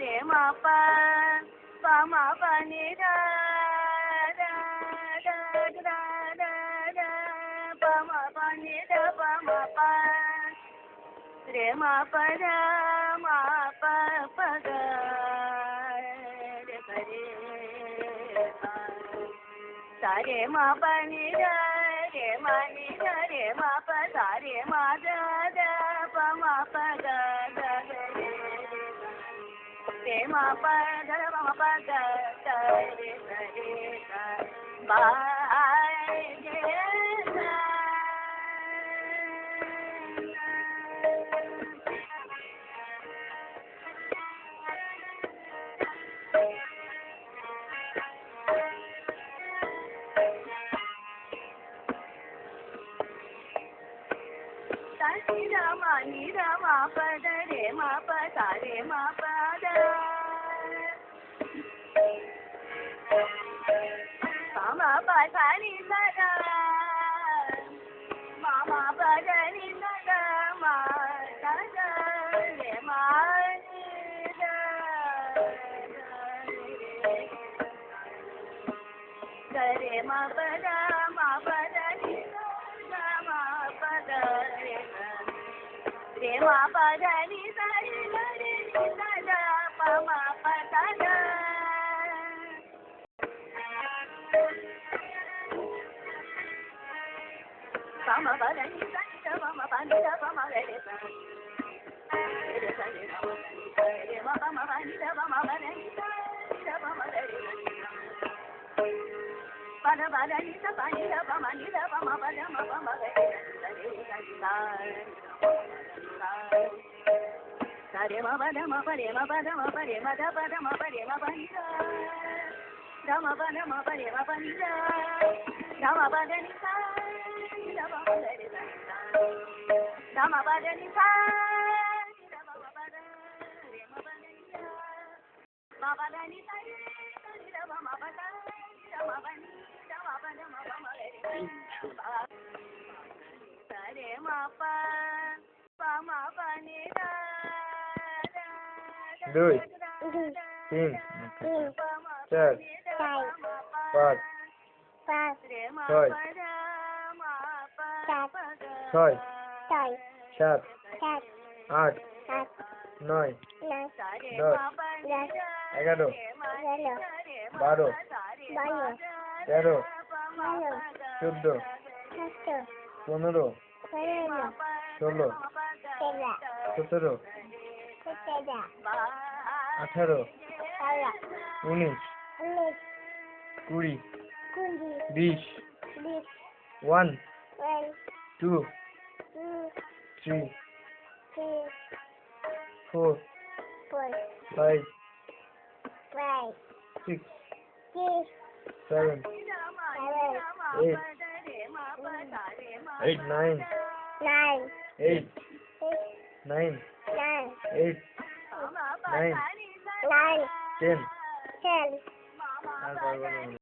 re ma pa pa ma pa ni da da da da da da pa ma pa ni da pa ma pa re ma pa da ma pa pa ga re ga re pa sa re ma pa ni da re ma ni da re ma pa sa re ma da da pa ma pa ga ga re re ma pa da ma pa ga ga re ga ba ge sa ni da ma pa da re ma pa sa re ma pa da pa ma pa sa ni sa da ma ma pa da ni sa da ma da da re ma ni da da re ma pa da ni sa da ma pa da re ma pa da ni sa re ga re ni sa da pa ma pa da da pa ma pa da ni sa ni da pa ma pa ni da pa ma re sa re sa re ma pa ma pa ni da pa ma pa da ni sa ni da pa ma re pa da ni sa pa ni da pa ma ni da pa ma pa da ma pa ma re sa sa re ma pa da ma pa re ma pa da ma pa re ma da pa da ma pa re ma pa ni da ma pa da ma pa re ma pa ni da ma pa da ni sa ni da pa ma re sa da ma pa da ni sa ni da pa ma pa da re ma pa ni ma pa da ni sa ni da pa ma pa da ni da ma pa ni da ma pa da ma pa ma re sa re ma pa ma pa ni da দুই তিন চার পাঁচ ছয় ছয় সাত আট নয় 10 11 12 13 14 15 16 17 18 19 20 20 1 2 3 4 5 6 7 8 9 8 9 8 9 10